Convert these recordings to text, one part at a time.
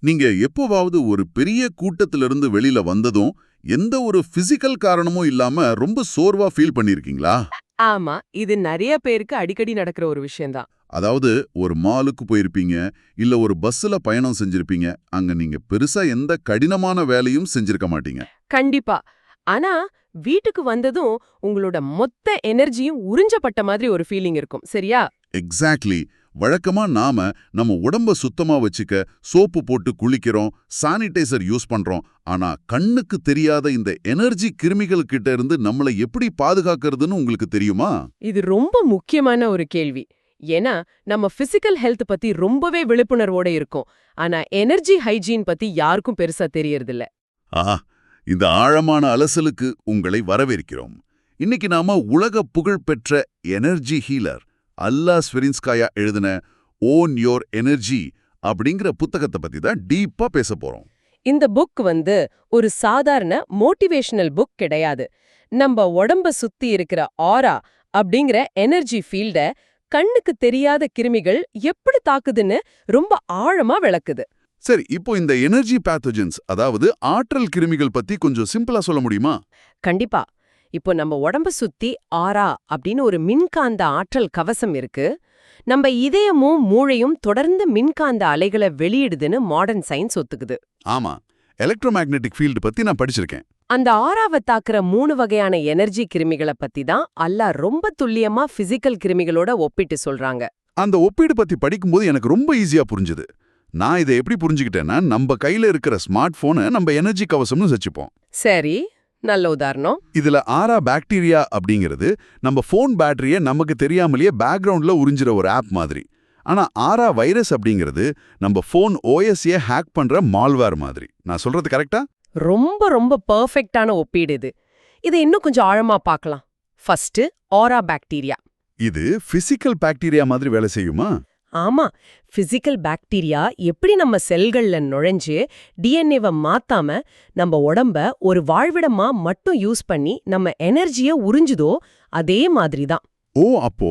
நீங்க எப்போவாவது ஒரு பெரிய கூட்டத்திலிருந்து வெளியில வந்ததும் எந்த ஒரு பிசிக்கல் காரணமும் இல்லாம ரொம்ப சோர்வா ஃபீல் பண்ணிருக்கீங்களா? ஆமா, இது நெறைய பேருக்கு அடிக்கடி நடக்கிற ஒரு விஷயம்தான். அதாவது ஒரு மாலுக்கு போயிருப்பீங்க, இல்ல ஒரு பஸ்ல பயணம் செஞ்சிருப்பீங்க. அங்க நீங்க பெருசா எந்த கடினமான வேலையும் செஞ்சிருக்க மாட்டீங்க. கண்டிப்பா. ஆனா, வீட்டுக்கு வந்ததும் உங்களோட மொத்த எனர்ஜியும் உறிஞ்சப்பட்ட மாதிரி ஒரு ஃபீலிங் இருக்கும். சரியா? எக்ஸாக்ட்லி. வழக்கமா நாம நம்ம உடம்ப சுத்தமா வச்சுக்க சோப்பு போட்டு குளிக்கிறோம், சானிடைசர் யூஸ் பண்றோம். ஆனா கண்ணுக்கு தெரியாத இந்த எனர்ஜி கிருமிகள் கிட்ட இருந்து நம்மளை எப்படி பாதுகாக்கிறதுன்னு உங்களுக்கு தெரியுமா? இது ரொம்ப முக்கியமான ஒரு கேள்வி. ஏன்னா, நம்ம பிசிக்கல் ஹெல்த் பத்தி ரொம்பவே விழிப்புணர்வோட இருக்கோம். ஆனா, எனர்ஜி ஹைஜீன் பத்தி யாருக்கும் பெருசா தெரியறதில்ல. ஆ, இந்த ஆழமான அலசலுக்கு உங்களை வரவேற்கிறோம். இன்னைக்கு நாம உலக புகழ் பெற்ற எனர்ஜி ஹீலர் அல்லா ஸ்வெரின்ஸ்காயா எழுதின ஓன் யோர் எனர்ஜி அப்படிங்கிற புத்தகத்தை பத்தி தான் டீப்பா பேச போறோம். இந்த புக் ஒரு சாதாரண மோட்டிவேஷனல் புக் கிடையாது. நம்ம உடம்ப சுத்தி இருக்கிற ஆரா அப்படிங்கிற எனர்ஜி ஃபீல்ட கண்ணுக்கு தெரியாத கிருமிகள் எப்படி தாக்குதுன்னு ரொம்ப ஆழமா விளக்குது. சரி, இப்போ இந்த எனர்ஜி பேத்தோஜன்ஸ், அதாவது ஆற்றல் கிருமிகள் பத்தி கொஞ்சம் சிம்பிளா சொல்ல முடியுமா? கண்டிப்பா. இப்போ நம்ம உடம்ப சுத்தி ஆரா அப்படின்னு ஒரு மின்காந்த ஆற்றல் கவசம் இருக்கு. நம்ம இதயமும் மூளையும் தொடர்ந்து மின்காந்த அலைகளை வெளியிடுதுன்னு மாடர்ன் சயின்ஸ் ஒத்துக்குது. ஆமா, எலக்ட்ரோமேக்னெட்டிக் ஃபீல்டு பத்தி நான் படிச்சிருக்கேன். அந்த ஆறாவ தாக்குற 3 வகையான எனர்ஜி கிருமிகளை பத்தி தான் அல்லாஹ் ரொம்ப துல்லியமா பிசிக்கல் கிருமிகளோட ஒப்பிட்டு சொல்றாங்க. அந்த ஒப்பீடு பத்தி படிக்கும்போது எனக்கு ரொம்ப ஈஸியா புரிஞ்சுது. நான் இதை எப்படி புரிஞ்சுக்கிட்டேன்னா, நம்ம கையில இருக்கிற ஸ்மார்ட் போனை நம்ம எனர்ஜி கவசம்னு வச்சுப்போம். சரி, நல்ல உதாரணம். இதுல ஆரா பாக்டீரியா அப்படிங்கிறது நம்ம போன் பேட்டரிய நமக்கு தெரியாமலேயே பேக்ரவுண்ட்ல உறிஞ்சிற ஒரு ஆப் மாதிரி. ஆனா ஆரா வைரஸ் அப்படிங்கிறது நம்ம போன் ஓஎஸ்ஏ ஹேக் பண்ற மால்வேர் மாதிரி. நான் சொல்றது கரெக்டா? ரொம்ப ரொம்ப பெர்ஃபெக்ட்டான ஒப்பீடு இது. இதை இன்னும் கொஞ்சம் ஆழமா பார்க்கலாம். ஃபர்ஸ்ட், ஆரா பாக்டீரியா. இது பிசிக்கல் பாக்டீரியா மாதிரி வேலை செய்யுமா? ஆமா, பிசிக்கல் பாக்டீரியா எப்படி நம்ம செல்கள்ல நுழைஞ்சு டிஎன்ஏவை மாத்தாம நம்ம உடம்ப ஒரு வாழ்விடமா மட்டும் யூஸ் பண்ணி நம்ம எனர்ஜியை உறிஞ்சுதோ அதே மாதிரி தான். ஓ, அப்போ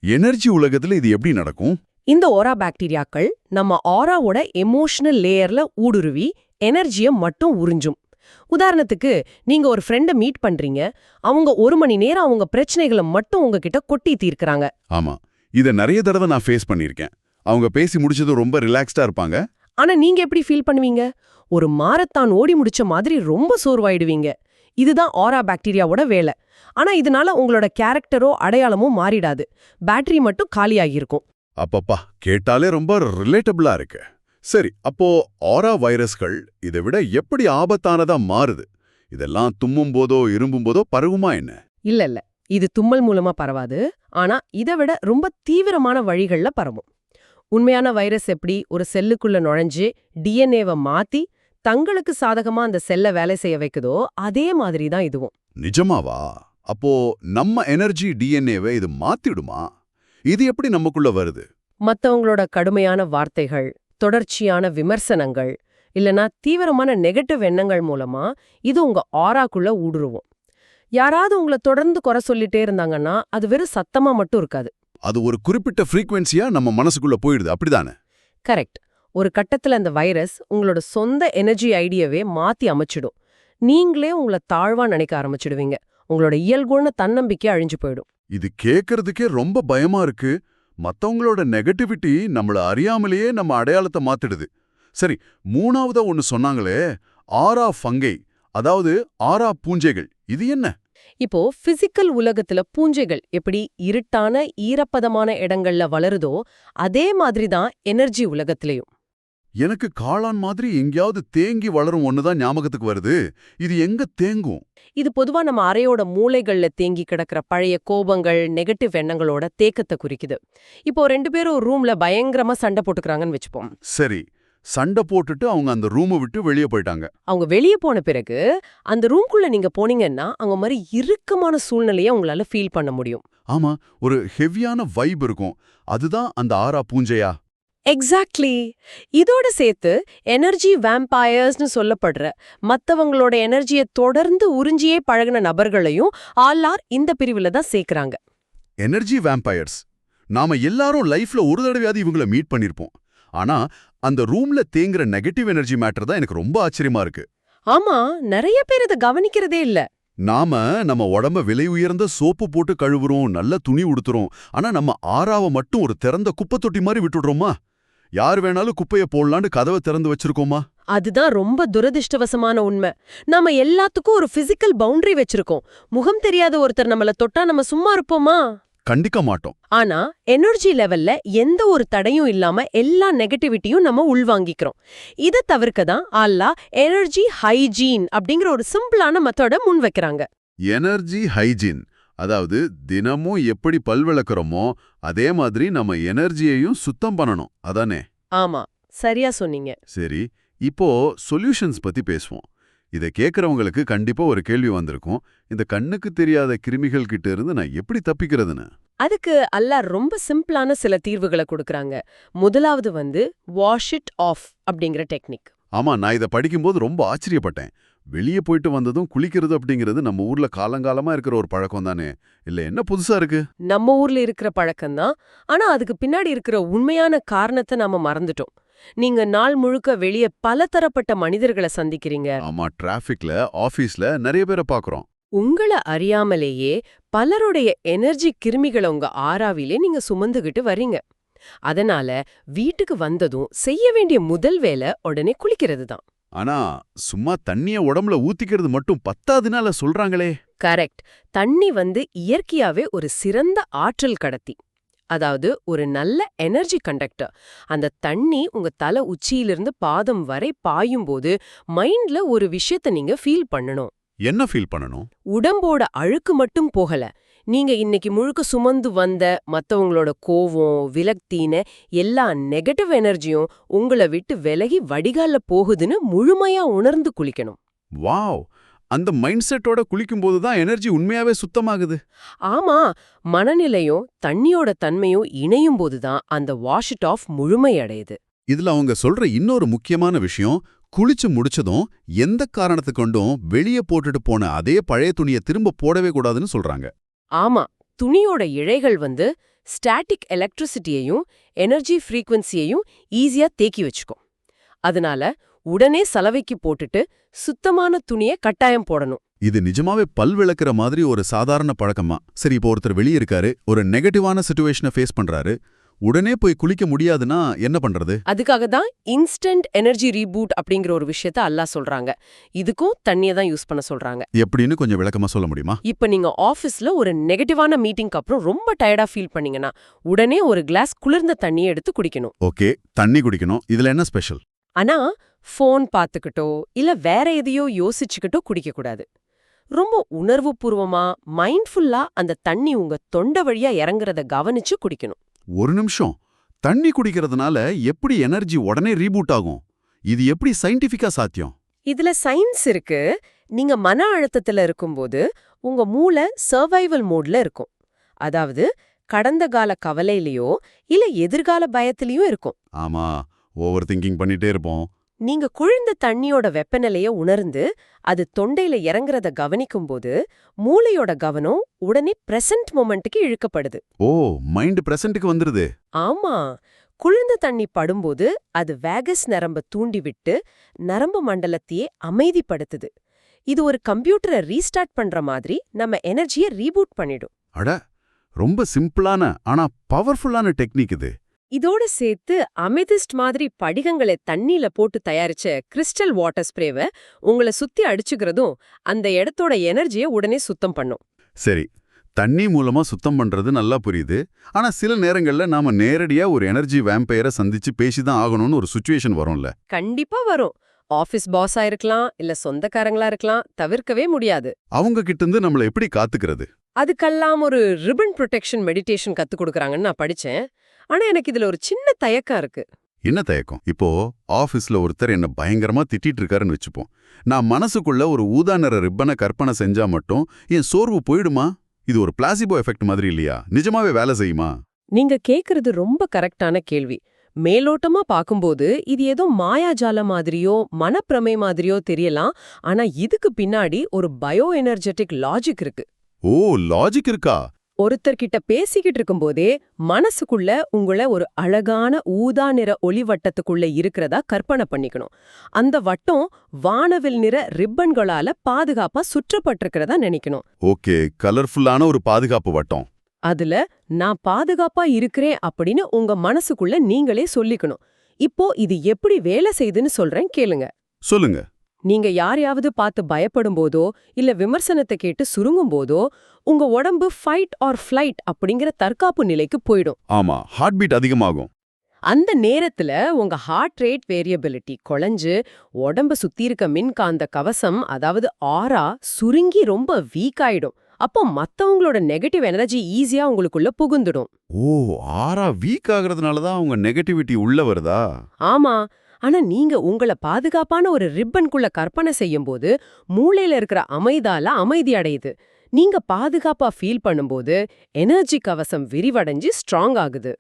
எனர்ஜி உலகத்துல இது எப்படி நடக்கும்? இந்த ஓரா பாக்டீரியாக்கள் நம்ம ஆராவோட எமோஷனல் லேயர்ல ஊடுருவி எனர்ஜியை மட்டும் உறிஞ்சும். உதாரணத்துக்கு, நீங்க ஒரு ஃப்ரெண்ட மீட் பண்றீங்க, அவங்க 1 மணி நேரம் அவங்க பிரச்சனைகளை மட்டும் உங்ககிட்ட கொட்டி தீர்க்கறாங்க. ஆமா, இத நிறைய தடவை நான் ஃபேஸ் பண்ணியிருக்கேன். அவங்க பேசி முடிச்சதும் ரொம்ப ரிலாக்ஸ்டா இருப்பாங்க. ஆனா நீங்க எப்படி ஃபீல் பண்ணுவீங்க? ஒரு மாரத்தான் ஓடி முடிச்ச மாதிரி ரொம்ப சோர்வாயிடுவீங்க. இதுதான் ஆரா பாக்டீரியாவோட வேலை. ஆனா இதனால உங்களோட கேரக்டரோ அடையாளமோ மாறிடாது. பேட்டரி மட்டும் காலியாகிருக்கும். அப்பப்பா, கேட்டாலே ரொம்ப ரிலேட்டபிளா இருக்கு. சரி, அப்போ ஆரா வைரஸ்கள் இதை விட எப்படி ஆபத்தானதா மாறுது? இதெல்லாம் தும்மும் போதோ இரும்பும் போதோ பரவுமா என்ன? இல்ல, இது தும்மல் மூலமா பரவாது. ஆனா இதை விட ரொம்ப தீவிரமான வழிகள்ல பரவும். உண்மையான வைரஸ் எப்படி ஒரு செல்லுக்குள்ள நுழைஞ்சு டிஎன்ஏவை மாத்தி தங்களுக்கு சாதகமா அந்த செல்ல வேலை செய்ய வைக்குதோ அதே மாதிரி தான் இதுவும். நிஜமாவா? அப்போ நம்ம எனர்ஜி டிஎன்ஏவை இது மாத்திடுமா? இது எப்படி நமக்குள்ள வருது? மத்தவங்களோட கடுமையான வார்த்தைகள், தொடர்ச்சியான விமர்சனங்கள், இல்லனா தீவிரமான நெகட்டிவ் எண்ணங்கள் மூலமா இது உங்க ஆராக்குள்ள ஊடுருவும். யாராவது உங்களை தொடர்ந்து குறை சொல்லிட்டே இருந்தாங்கன்னா அது வெறும் சத்தமா மட்டும் இருக்காது. அது ஒரு குறிப்பிட்ட ஃப்ரீக்வன்சியா நம்ம மனசுக்குள்ள போயிடுது, அப்படிதானே? கரெக்ட். ஒரு கட்டத்துல அந்த வைரஸ் உங்களோட சொந்த எனர்ஜி ஐடியாவே மாத்தி அமைச்சிடும். நீங்களே உங்களை தாழ்வா நினைக்க ஆரம்பிச்சிடுவீங்க. உங்களோட இயல்புன தன்னம்பிக்கை அழிஞ்சு போயிடும். இது கேட்கறதுக்கே ரொம்ப பயமா இருக்கு. மத்தவங்களோட நெகட்டிவிட்டி நம்மள அறியாமலேயே நம்ம அடையாளத்தை மாத்திடுது. சரி, மூணாவதா ஒன்னு சொன்னாங்களே, ஆரா ஃபங்கை, அதாவது ஆரா பூஞ்சைகள். இது என்ன? இப்போ பிசிக்கல் உலகத்துல பூஞ்சைகள் எப்படி இருட்டான ஈரப்பதமான இடங்கள்ல வளருதோ அதே மாதிரி தான் எனர்ஜி உலகத்திலையும். எனக்கு காளான் மாதிரி எங்கேயாவது தேங்கி வளரும் ஒண்ணுதான் ஞாபகத்துக்கு வருது. இது எங்க தேங்கும்? இது பொதுவா நம்ம அறையோட மூலைகள்ல தேங்கி கிடக்கிற பழைய கோபங்கள், நெகட்டிவ் எண்ணங்களோட தேக்கத்தை குறிக்குது. இப்போ 2 பேரும் ஒரு ரூம்ல பயங்கரமா சண்டை போட்டுக்கிறாங்கன்னு வச்சுப்போம். சரி, சண்டை போட்டுட்டு அவங்க அந்த ரூமை விட்டு வெளியே போயிட்டாங்க. அவங்க வெளியே போன பிறகு அந்த ரூம்குள்ள நீங்க போனீங்கன்னா அங்க மாதிரி இறுக்கமான சூழ்நிலையை உங்களால ஃபீல் பண்ண முடியும். ஆமா, ஒரு ஹெவியான வைப் இருக்கும். அதுதான் அந்த ஆரா பூஞ்சையா? எக்ஸாக்ட்லி. இதோட சேர்த்து எனர்ஜி வேம்பயர்ஸ்னு சொல்லப்படுற மத்தவங்களோட எனர்ஜியை தொடர்ந்து உறிஞ்சியே பழகின நபர்களையும் ஆல்லார் இந்த பிரிவுல தான் சேர்க்கறாங்க. Energy vampires. நாம எல்லாரும் லைஃப்ல ஒரு தடவையாவது இவங்கள மீட் பண்ணிருப்போம். ஆனா அந்த ரூம்ல தேங்குற நெகட்டிவ் எனர்ஜி மேட்டர் தான் எனக்கு ரொம்ப ஆச்சரியமா இருக்கு. ஆமா, நிறைய பேர் இதை கவனிக்கிறதே இல்ல. நாம நம்ம உடம்ப விலை உயர்ந்த சோப்பு போட்டு கழுவுறோம், நல்ல துணி உடுத்துறோம். ஆனா நம்ம ஆறாவ மட்டும் ஒரு திறந்த குப்பை தொட்டி மாதிரி விட்டுடுறோமா? யார் வேணாலும் குப்பைய போடலான்னு கதவை திறந்து வச்சிருக்கோமா? அதுதான் ரொம்ப துரதிர்ஷ்டவசமான உண்மை. நாம எல்லாத்துக்கும் ஒரு பிசிக்கல் பவுண்டரி வச்சிருக்கோம். முகம் தெரியாத ஒருத்தர் நம்மள தொட்டா நம்ம சும்மா இருப்போமா? கண்டிக்க மாட்டோம். ஆனா எனர்ஜி லெவல்ல எந்த ஒரு தடையும் இல்லாம எல்லா நெகட்டிவிட்டியும் நம்ம உள்வாங்கிக்கிறோம். இதை தவிர்க்க தான் அல்லாஹ் எனர்ஜி ஹைஜீன் அப்படிங்கிற ஒரு சிம்பிளான மெத்தட முன் வைக்கிறாங்க. எனர்ஜி ஹைஜீன், அதாவது தினமும் எப்படி பல் விளக்குறோமோ அதே மாதிரி நம்ம எனர்ஜியையும் சுத்தம் பண்ணணும், அதானே? ஆமா, சரியா சொன்னீங்க. சரி, இப்போ சொல்யூஷன்ஸ் பத்தி பேசுவோம். இதை கேட்கறவங்களுக்கு கண்டிப்பா ஒரு கேள்வி வந்திருக்கும். இந்த கண்ணுக்கு தெரியாத கிருமிகள் கிட்ட இருந்து நான் எப்படி தப்பிக்கிறதுன்னு. அதுக்கு அல்லாஹ் ரொம்ப சிம்பிளான சில தீர்வுகளை கொடுக்கறாங்க. முதலாவது வாஷ் இட் ஆஃப் அப்படிங்கிற டெக்னிக். ஆமா, நான் இதை படிக்கும்போது ரொம்ப ஆச்சரியப்பட்டேன். வெளியே போயிட்டு வந்ததும் குளிக்கிறது அப்படிங்கிறது நம்ம ஊர்ல காலங்காலமா இருக்கிற ஒரு பழக்கம் தானே, இல்ல என்ன புதுசா இருக்கு? நம்ம ஊர்ல இருக்கிற பழக்கம்தான். ஆனா அதுக்கு பின்னாடி இருக்கிற உண்மையான காரணத்தை நாம மறந்துட்டோம். நீங்க நாள் முழுக்க வெளியே பலதரப்பட்ட மனிதர்களை சந்திக்கிறீங்க. ஆமா, டிராஃபிக்ல, ஆபீஸ்ல நிறைய பேரை பாக்குறோம். உங்கள அறியாமலேயே பலருடைய எனர்ஜி கிருமிகளை உங்க ஆறாவிலே நீங்க சுமந்துகிட்டு வர்றீங்க. அதனால வீட்டுக்கு வந்ததும் செய்ய வேண்டிய முதல் வேலை உடனே குளிக்கிறது தான். ஆனா சும்மா தண்ணிய உடம்புல ஊத்திக்கிறது மட்டும் பத்தாதுனால சொல்றாங்களே. கரெக்ட். தண்ணி இயற்கையாவே ஒரு சிறந்த ஆற்றல் கடத்தி. அதாவது ஒரு நல்ல எனர்ஜி கண்டக்டர். அந்த தண்ணி உங்க தலை உச்சியிலிருந்து பாதம் வரை பாயும்போது மைண்ட்ல ஒரு விஷயத்த நீங்க ஃபீல் பண்ணணும். என்ன ஃபீல் பண்ணணும்? உடம்போட அழுக்கு மட்டும் போகல. நீங்க இன்னைக்கு முழுக்க சுமந்து வந்த மத்தவங்களோட கோவம், விலக்தின்னு எல்லா நெகட்டிவ் எனர்ஜியும் உங்களை விட்டு விலகி வடிகால்ல போகுதுன்னு முழுமையா உணர்ந்து குளிக்கணும். வாவ், அந்த மைண்ட் செட்டோட குளிக்கும்போது தான் எனர்ஜி உண்மையாவே சுத்தமாகுது. ஆமா, மனநிலையும் தண்ணியோட தன்மையும் இணையும் போதுதான் அந்த வாஷ் இட் ஆஃப் முழுமையடையுது. இதுல அவங்க சொல்ற இன்னொரு முக்கியமான விஷயம், குளிச்சு முடிச்சதும் எந்த காரணத்தை கொண்டும் வெளியே போட்டுட்டு போன அதே பழைய துணியை திரும்ப போடவே கூடாதுன்னு சொல்றாங்க. ஆமா, துணியோட இழைகள் ஸ்டாட்டிக் எலக்ட்ரிசிட்டியையும் எனர்ஜி ஃப்ரீக்வன்சியையும் ஈஸியா தேக்கி வச்சுக்கும். அதனால உடனே சலவைக்கு போட்டுட்டு சுத்தமான துணியை கட்டாயம் போடணும். இது நிஜமாவே பல் விளக்குற மாதிரி ஒரு சாதாரண பழக்கமா? சரி, இப்போ ஒருத்தர் வெளியே இருக்காரு, ஒரு நெகட்டிவான சிச்சுவேஷனை ஃபேஸ் பண்றாரு, உடனே போய் குளிக்க முடியாதுன்னா என்ன பண்றது? அதுக்காக தான் இன்ஸ்டன்ட் எனர்ஜி ரீபூட் அப்படிங்கிற ஒரு விஷயத்த அல்லாஹ் சொல்றாங்க. இதுக்கும் தண்ணியை தான் யூஸ் பண்ண சொல்றாங்க. எப்படின்னு கொஞ்சம் விளக்கமா சொல்ல முடியுமா? இப்ப நீங்க ஆபீஸ்ல ஒரு நெகட்டிவான மீட்டிங்க்கு அப்புறம் ரொம்ப டயர்டா ஃபீல் பண்ணீங்கன்னா உடனே ஒரு கிளாஸ் குளிர்ந்த தண்ணியை எடுத்து குடிக்கணும். ஓகே, தண்ணி குடிக்கணும். இதுல என்ன ஸ்பெஷல்? ஆனா ஃபோன் பார்த்துக்கிட்டோ இல்ல வேற எதையோ யோசிச்சுக்கிட்டோ குடிக்கக்கூடாது. ரொம்ப உணர்வுபூர்வமா மைண்ட்ஃபுல்லா அந்த தண்ணி உங்க தொண்டை வழியா இறங்குறத கவனிச்சு குடிக்கணும். ஒரு நிமிஷம், தண்ணி குடிக்கிறதுனால எப்படி எனர்ஜி உடனே ரீபூட் ஆகும்? இது எப்படி சயின்டிஃபிக்கா சாத்தியம்? இதுல சயின்ஸ் இருக்கு. நீங்க மன அழுத்தத்துல இருக்கும்போது உங்க மூளை சர்வைவல் மோட்ல இருக்கும். அதாவது கடந்த கால கவலையிலயோ இல்ல எதிர்கால பயத்திலயும் இருக்கும். ஆமா, ஓவர் திங்கிங் பண்ணிட்டே இருப்போம். நீங்க குளிர்ந்த தண்ணியோட வெப்பநிலைய உணர்ந்து அது தொண்டையில இறங்குறத கவனிக்கும்போது மூளையோட கவனம் உடனே பிரசன்ட் மொமெண்ட்டுக்கு இழுக்கப்படுது. ஓ, மைண்ட் பிரசன்ட்டுக்கு வந்துருது. ஆமா, குளிர்ந்த தண்ணி படும்போது அது வேகஸ் நரம்ப தூண்டிவிட்டு நரம்பு மண்டலத்தையே அமைதிப்படுத்துது. இது ஒரு கம்ப்யூட்டரை ரீஸ்டார்ட் பண்ற மாதிரி நம்ம எனர்ஜியை ரீபூட் பண்ணிடும். அட, ரொம்ப சிம்பிளான ஆனா பவர்ஃபுல்லான டெக்னிக் இது. இதோட சேர்த்து அமெதிஸ்ட் மாதிரி படிகங்களை தண்ணியில போட்டு தயாரிச்ச கிறிஸ்டல் வாட்டர் ஸ்ப்ரேவை உங்களை சுத்தி அடிச்சுக்கிறதும் அந்த இடத்தோட எனர்ஜியை உடனே சுத்தம் பண்ணும். சரி, தண்ணி மூலமா சுத்தம் பண்றது நல்லா புரியுது. ஆனா சில நேரங்கள்ல நாம நேரடியா ஒரு எனர்ஜி வேம்பயரை சந்திச்சு பேசிதான் ஆகணும்னு ஒரு சிச்சுவேஷன் வரும்ல? கண்டிப்பா வரும். ஆபீஸ் பாஸா இருக்கலாம், இல்ல சொந்தக்காரங்களா இருக்கலாம், தவிர்க்கவே முடியாது. அவங்க கிட்ட இருந்து நம்மள எப்படி காத்துக்கிறது? அதுக்கெல்லாம் ஒரு ரிபன் ப்ரொடெக்ஷன் மெடிடேஷன் கத்து கொடுக்கறாங்கன்னு நான் படிச்சேன். ஆனா எனக்கு இதுல ஒரு சின்ன தயக்கம் இருக்கு. என்ன தயக்கம்? இப்போ ஆபீஸ்ல ஒருத்தர் என்ன பயங்கரமா திட்டிட்டு இருக்காருன்னு வச்சுப்போம். நான் மனசுக்குள்ள ஒரு ஊதா நிற ரிப்பனை கற்பனை செஞ்சா மட்டும் என் சோர்வு போயிடுமா? இது ஒரு பிளாசிபோ எஃபெக்ட் மாதிரி இல்லையா? நிஜமாவே வேலை செய்யுமா? நீங்க கேக்குறது ரொம்ப கரெக்டான கேள்வி. மேலோட்டமா பாக்கும்போது இது ஏதோ மாயாஜால மாதிரியோ மனப்பிரமை மாதிரியோ தெரியலாம். ஆனா இதுக்கு பின்னாடி ஒரு பயோ எனர்ஜெட்டிக் லாஜிக் இருக்கு. ஓ, லாஜிக் இருக்கா? ஒருத்தர்கிட்ட பேசிக்கிட்டு இருக்கும்போதே மனசுக்குள்ள உங்களை ஒரு அழகான ஊதா நிற ஒளிவட்டத்துக்குள்ள இருக்கிறதா கற்பனை பண்ணிக்கணும். அந்த வட்டம் வானவில் நிற ரிப்பன்களால பாதுகாப்பா சுற்றப்பட்டிருக்கிறதா நினைக்கணும். ஓகே, கலர்ஃபுல்லான ஒரு பாதுகாப்பு வட்டம். அதுல நான் பாதுகாப்பா இருக்கிறேன் அப்படின்னு உங்க மனசுக்குள்ள நீங்களே சொல்லிக்கணும். இப்போ இது எப்படி வேலை செய்யுதுன்னு சொல்றேன் கேளுங்க. சொல்லுங்க. நீங்க யாரையாவது பார்த்து பயப்படும் போதோ இல்ல விமர்சனத்தை கேட்டு சுருங்கும் போதோ உங்க உடம்பு ஃபைட் ஆர் ஃப்ளைட் அப்படிங்கிற தற்காப்பு நிலைக்கு போயிடும். ஆமா, ஹார்ட் பீட் அதிகமாகும். அந்த நேரத்துல உங்க ஹார்ட் ரேட் வேரியபிலிட்டி குறைஞ்சு உடம்ப சுத்தி இருக்க மின்காந்த கவசம், அதாவது ஆரா, சுருங்கி ரொம்ப வீக் ஆயிடும். அப்போ மத்தவங்களோட நெகட்டிவ் எனர்ஜி ஈஸியா உங்களுக்குள்ள புகுந்துடும். ஓ, ஆறா வீக் ஆகுறதுனால தான் அவங்க நெகட்டிவிட்டி உள்ள வருதா? ஆமா. ஆனா நீங்க உங்கள பாதுகாப்பான ஒரு ரிப்பன்குள்ள கற்பனை செய்யும்போது மூளையில இருக்கிற அமைதால அமைதி அடையுது. நீங்க பாதுகாப்பா ஃபீல் பண்ணும்போது எனர்ஜி கவசம் விரிவடைஞ்சு ஸ்ட்ராங் ஆகுது.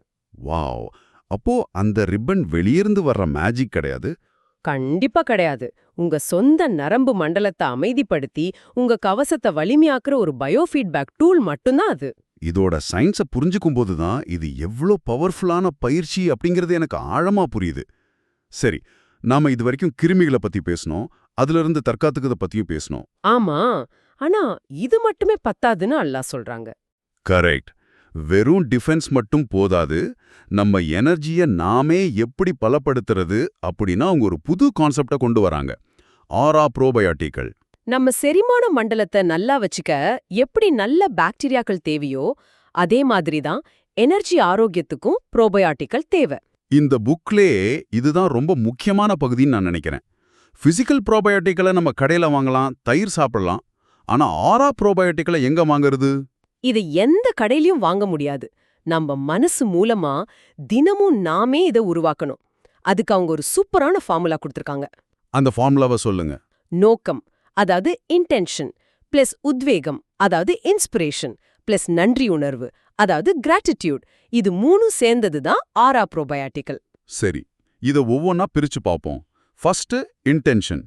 வாவ்! அப்போ அந்த ரிப்பன் வெளியிருந்து வர்ற மேஜிக் கிடையாது. கண்டிப்பா கிடையாது. உங்க சொந்த நரம்பு மண்டலத்தை அமைதிப்படுத்தி உங்க கவசத்தை வலிமையாக்குற ஒரு பயோஃபீட்பேக் டூல் மட்டும்தான் அது. இதோட சயின்ஸை புரிஞ்சுக்கும் போது தான் இது எவ்வளோ பவர்ஃபுல்லான பயிற்சி அப்படிங்கிறது எனக்கு ஆழமா புரியுது. சரி, நாம இது வரைக்கும் கிருமிகளை பத்தி பேசணும், அதுல இருந்து தற்காத்துக்கிறத பத்தியும் பேசணும். ஆமா, ஆனா இது மட்டுமே பத்தாதுன்னு அல்லாஹ் சொல்றாங்க. கரெக்ட். வெறும் டிஃபென்ஸ் மட்டும் போதாது, நம்ம எனர்ஜியை நாமே எப்படி பலப்படுத்துறது அப்படின்னா அவங்க ஒரு புது கான்செப்டை கொண்டு வராங்க. ஆரா ப்ரோபயாட்டிக்கள். நம்ம செரிமான மண்டலத்தை நல்லா வச்சுக்க எப்படி நல்ல பாக்டீரியாக்கள் தேவையோ அதே மாதிரி தான் எனர்ஜி ஆரோக்கியத்துக்கும் ப்ரோபயாட்டிக்கள் தேவை. இந்த புக்லேயே இதுதான் ரொம்ப முக்கியமான பகுதின்னு நான் நினைக்கிறேன். பிசிக்கல் ப்ரோபயோட்டிக்களை நம்ம கடையில வாங்கலாம், தயிர் சாப்பிடலாம். ஆனா ஆரா ப்ரோபயோட்டிக்களை எங்க வாங்குறது? இது எந்த கடையிலயும் வாங்க முடியாது. நம்ம மனசு மூலமா தினமும் நாமே இதை உருவாக்கணும். அதுக்கு அவங்க ஒரு சூப்பரான ஃபார்முலா கொடுத்திருக்காங்க. அந்த ஃபார்முலாவை சொல்லுங்க. நோக்கம், அதாவது இன்டென்ஷன், பிளஸ் உத்வேகம், அதாவது இன்ஸ்பிரேஷன், பிளஸ் நன்றி உணர்வு, அதாவது கிராட்டிடியூட். இது மூணும் சேர்ந்தது தான் ஆரா ப்ரோபயாட்டிக்கல். சரி, இதை ஒவ்வொன்னா பிரிச்சு பார்ப்போம். First, intention.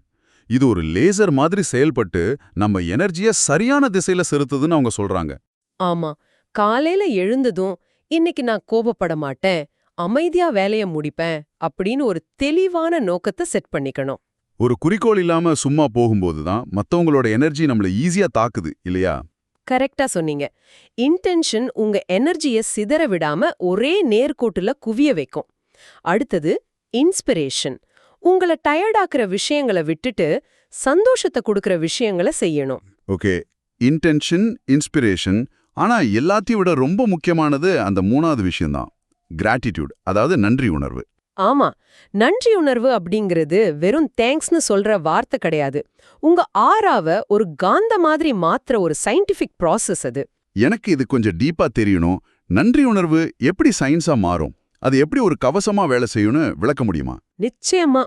இது ஒரு லேசர் மாதிரி செயல்பட்டு நம்ம எனர்ஜியை சரியான திசையில செலுத்துதுன்னு அவங்க சொல்றாங்க. ஆமா, காலையில எழுந்ததும் இன்னைக்கு நான் கோபப்பட மாட்டேன், அமைதியா வேலைய முடிப்பேன் அப்படின்னு ஒரு தெளிவான நோக்கத்தை செட் பண்ணிக்கணும். ஒரு குறிக்கோள் இல்லாம சும்மா போகும்போது தான் மத்தவங்களோட எனர்ஜி நம்மள ஈஸியா தாக்குது இல்லையா? கரெக்டா சொன்னீங்க. இன்டென்ஷன் உங்க எனர்ஜியை சிதற விடாம ஒரே நேர்கோட்டுல குவிய வைக்கும். அடுத்தது இன்ஸ்பிரேஷன். உங்களை டயர்டாக்குற விஷயங்களை விட்டுட்டு சந்தோஷத்தை கொடுக்கற விஷயங்களை செய்யணும். Okay, intention, inspiration. ஆனா எல்லாத்தையும் விட ரொம்ப முக்கியமானது அந்த மூணாவது விஷயம்தான், கிராட்டிடியூட், அதாவது நன்றி உணர்வு. ஆமா, நன்றி உணர்வு அப்படிங்கிறது வெறும் தேங்க்ஸ்னு சொல்ற வார்த்தை கிடையாது. உங்க ஆராவை ஒரு காந்த மாதிரி மாத்துற ஒரு சயின்டிஃபிக் ப்ராசஸ் அது. எனக்கு இது கொஞ்சம் டீப்பா தெரியணும். நன்றி உணர்வு எப்படி சயின்ஸா மாறும், அது எப்படி ஒரு கவசமா வேலை செய்யும்னு விளக்க முடியுமா? நிச்சயமா.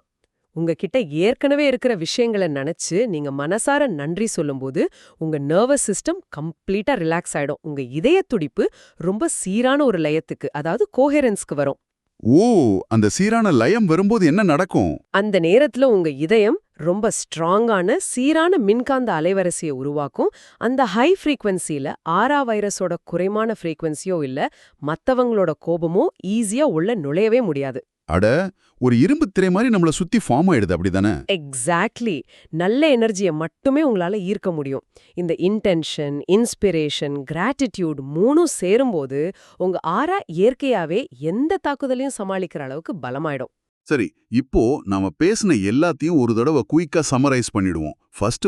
உங்ககிட்ட ஏற்கனவே இருக்கிற விஷயங்களை நினைச்சு நீங்க மனசார நன்றி சொல்லும்போது உங்க நர்வஸ் சிஸ்டம் கம்ப்ளீட்டா ரிலாக்ஸ் ஆயிடும். உங்க இதய துடிப்பு ரொம்ப சீரான ஒரு லயத்துக்கு, அதாவது கோஹெரன்ஸ்க்கு வரும். ஓ, அந்த சீரான லயம் வரும்போது என்ன நடக்கும்? அந்த நேரத்துல உங்க இதயம் ரொம்ப ஸ்ட்ராங்கான சீரான மின்காந்த அலைவரிசையை உருவாக்கும். அந்த ஹை ஃப்ரீக்வன்சில ஆரா வைரஸோட குறைமான ஃப்ரீக்வன்சியோ இல்ல மத்தவங்களோட கோபமோ ஈஸியா உள்ள நுழையவே முடியாது. அட, ஒரு இரும்பு திரை மாதிரி நம்மள சுத்தி ஃபார்ம் ஆயிடுது, அப்படிதானே? எக்ஸாக்ட்லி. நல்ல எனர்ஜியை மட்டுமே உங்களால ஈர்க்க முடியும். இந்த இன்டென்ஷன், இன்ஸ்பிரேஷன், கிராட்டிடியூட் மூணும் சேரும்போது உங்க ஆரா இயற்கையாவே எந்த தாக்குதலையும் சமாளிக்கிற அளவுக்கு பலமாயிடும். சரி, இப்போ நாம பேசின எல்லாத்தையும் ஒரு தடவை குயிக்கா சம்மரைஸ் பண்ணிடுவோம். ஃபர்ஸ்ட்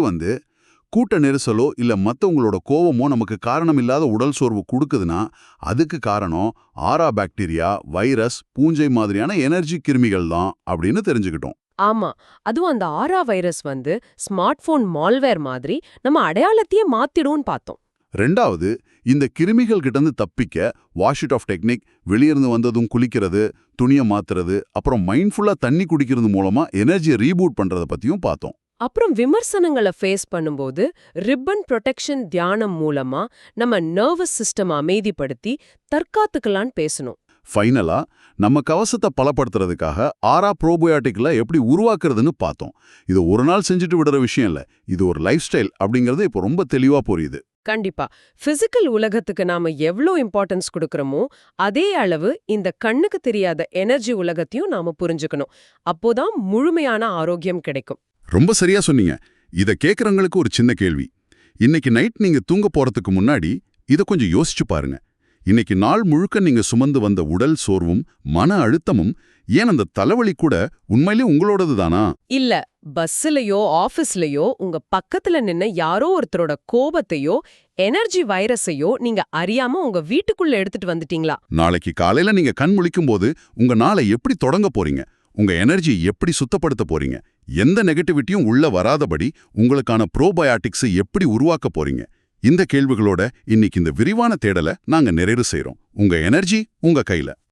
கூட்ட நெரிசலோ இல்ல மத்தவங்களோட கோவமோ நமக்கு காரணம் இல்லாத உடல் சோர்வு கொடுக்குதுன்னா அதுக்கு காரணம் ஆரா பாக்டீரியா, வைரஸ், பூஞ்சை மாதிரியான எனர்ஜி கிருமிகள் தான் அப்படின்னு தெரிஞ்சுக்கிட்டோம். ஆமா, அதுவும் அந்த ஆரா வைரஸ் ஸ்மார்ட் போன் மால்வேர் மாதிரி நம்ம அடையாளத்தையே மாத்திடும்னு பார்த்தோம். ரெண்டாவது, இந்த கிருமிகள் கிட்ட தப்பிக்க வாஷ் இட் ஆஃப் டெக்னிக், வெளியிருந்து வந்ததும் குளிக்கிறது, துணியை மாத்துறது, அப்புறம் மைண்ட்ஃபுல்லா தண்ணி குடிக்கிறது மூலமா எனர்ஜியை ரீபூட் பண்றத பத்தியும் பார்த்தோம். அப்புறம் விமர்சனங்களை ஃபேஸ் பண்ணும்போது ரிப்பன் ப்ரொடெக்ஷன் தியானம் மூலமா நம்ம நர்வஸ் சிஸ்டம் அமைதிப்படுத்தி தற்காத்துக்கலான்னு பேசணும். ஃபைனலா, நம்ம கவசத்தை பலப்படுத்துறதுக்காக ஆரா ப்ரோபயோட்டிக்ல எப்படி உருவாக்குறதுன்னு பார்த்தோம். இது ஒரு நாள் செஞ்சுட்டு விடுற விஷயம் இல்ல, இது ஒரு லைஃப் ஸ்டைல் அப்படிங்கிறது இப்போ ரொம்ப தெளிவா புரியுது. கண்டிப்பா. பிசிக்கல் உலகத்துக்கு நாம எவ்ளோ இம்பார்ட்டன்ஸ் கொடுக்கறோமோ, அதே அளவு இந்த கண்ணுக்கு தெரியாத எனர்ஜி உலகத்தையும் நாம புரிஞ்சுக்கணும். அப்போதான் முழுமையான ஆரோக்கியம் கிடைக்கும். ரொம்ப சரியா சொன்னீங்க. இத கேக்குறவங்களுக்கு ஒரு சின்ன கேள்வி. இன்னைக்கு நைட் நீங்க தூங்க போறதுக்கு முன்னாடி இத கொஞ்சம் யோசிச்சு பாருங்க. இன்னைக்கு நாள் முழுக்க நீங்க சுமந்து வந்த உடல் சோர்வும் மன அழுத்தமும் ஏன் அந்த தலைவலி கூட உண்மையிலே உங்களோடது தானா? இல்ல, பஸ்ஸுலயோ ஆபீஸ்லயோ உங்க பக்கத்துல நின்ன யாரோ ஒருத்தரோட கோபத்தையோ எனர்ஜி வைரஸையோ நீங்க அறியாம உங்க வீட்டுக்குள்ள எடுத்துட்டு வந்துட்டீங்களா? நாளைக்கு காலையில நீங்க கண் முழிக்கும் போது உங்க நாளை எப்படி தொடங்க போறீங்க? உங்க எனர்ஜி எப்படி சுத்தப்படுத்த போறீங்க? எந்த நெகட்டிவிட்டியும் உள்ள வராதபடி உங்களுக்கான ப்ரோபயாட்டிக்ஸ் எப்படி உருவாக்க போறீங்க? இந்த கேள்விகளோட இன்னைக்கு இந்த விரிவான தேடலை நாங்க நிறைவு செய்றோம். உங்க எனர்ஜி உங்க கையில.